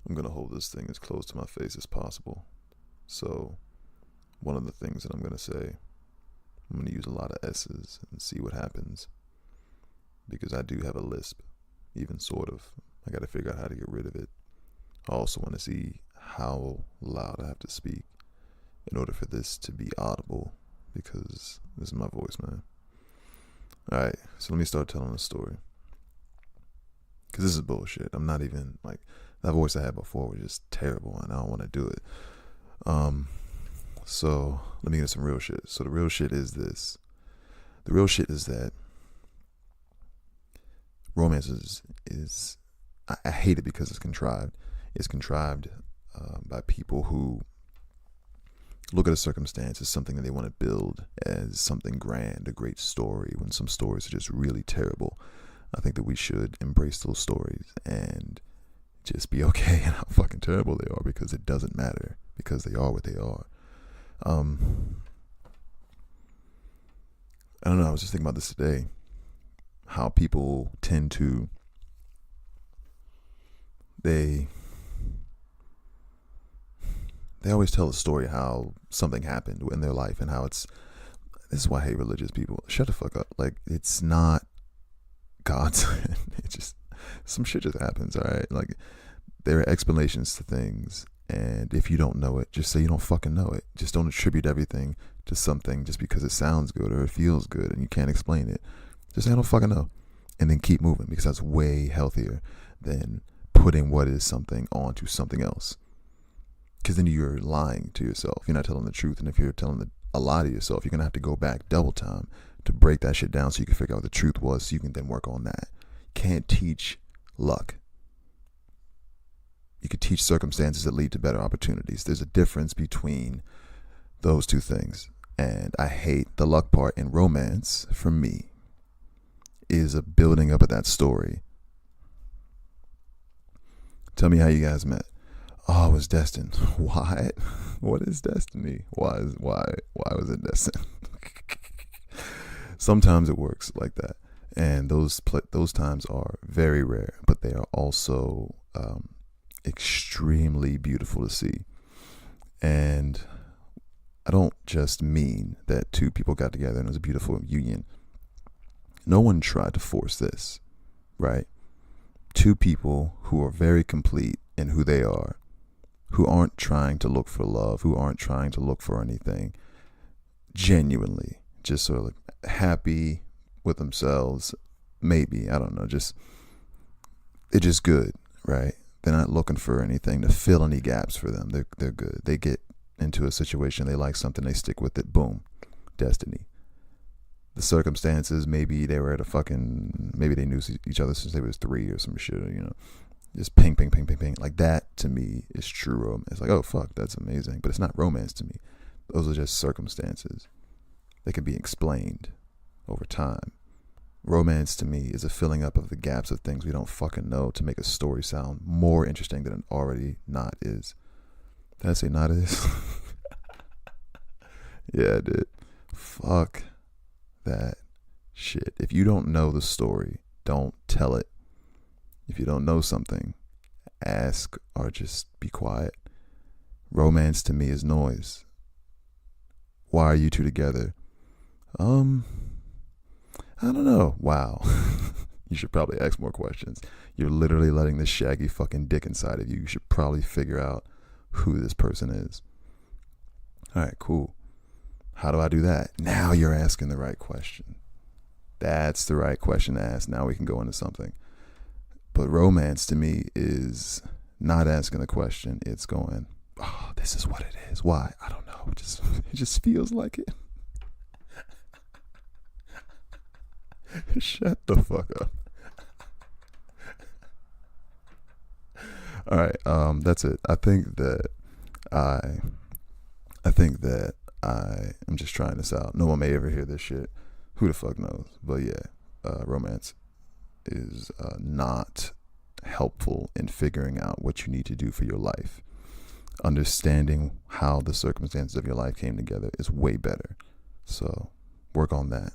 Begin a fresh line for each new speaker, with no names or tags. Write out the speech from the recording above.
I'm going to hold this thing as close to my face as possible. So, one of the things that I'm going to say, I'm going to use a lot of S's and see what happens. Because I do have a lisp, even sort of. I got to figure out how to get rid of it. I also want to see how loud I have to speak in order for this to be audible, because this is my voice, man. Alright, so let me start telling a story. Because this is bullshit. I'm not even, like, that voice I had before was just terrible, and I don't want to do it. So let me get some real shit. So the real shit is this. The real shit is that romance is I hate it because it's contrived. It's contrived by people who look at a circumstance as something that they want to build as something grand, a great story, when some stories are just really terrible. I think that we should embrace those stories and just be okay in how fucking terrible they are, because it doesn't matter, because they are what they are. I don't know, I was just thinking about this today, how people tend to, they always tell a story how something happened in their life and how this is why I hate religious people. Shut the fuck up. Like, it's not God's. It just, some shit just happens, alright? Like, there are explanations to things, and if you don't know it, just say you don't fucking know it. Just don't attribute everything to something just because it sounds good or it feels good and you can't explain it. Just say I don't fucking know, and then keep moving, because that's way healthier than putting what is something onto something else. Because then you're lying to yourself. You're not telling the truth. And if you're telling a lie to yourself, you're going to have to go back double time to break that shit down so you can figure out what the truth was, so you can then work on that. You can't teach luck. You could teach circumstances that lead to better opportunities. There's a difference between those two things. And I hate the luck part. In romance, for me, is a building up of that story. Tell me how you guys met. Oh, it was destined. What? What is destiny? Why was it destined? Sometimes it works like that, and those times are very rare, but they are also extremely beautiful to see. And I don't just mean that two people got together and it was a beautiful union. No one tried to force this, right? Two people who are very complete in who they are, who aren't trying to look for love, who aren't trying to look for anything, genuinely just sort of like happy with themselves, maybe, I don't know, they're just good, right? They're not looking for anything to fill any gaps for them. They're good. They get into a situation, they like something, they stick with it, boom, destiny. The circumstances, maybe they were maybe they knew each other since they was 3 or some shit, just ping, ping, ping, ping, ping. Like, that to me is true romance. It's like, oh fuck, that's amazing. But it's not romance to me. Those are just circumstances. They can be explained over time. Romance to me is a filling up of the gaps of things we don't fucking know to make a story sound more interesting than it already not is. Did I say not is? Yeah, I did. Fuck that shit. If you don't know the story, don't tell it. If you don't know something, ask or just be quiet. Romance to me is noise. Why are you two together? I don't know. Wow. You should probably ask more questions. You're literally letting this shaggy fucking dick inside of you. You should probably figure out who this person is. Alright, cool. How do I do that? Now you're asking the right question. That's the right question to ask. Now we can go into something. But romance to me is not asking the question. It's going, oh, this is what it is. Why? I don't know. It just feels like it. Shut the fuck up. All right. That's it. I think that I am just trying this out. No one may ever hear this shit. Who the fuck knows? But yeah, romance is not helpful in figuring out what you need to do for your life. Understanding how the circumstances of your life came together is way better. So work on that.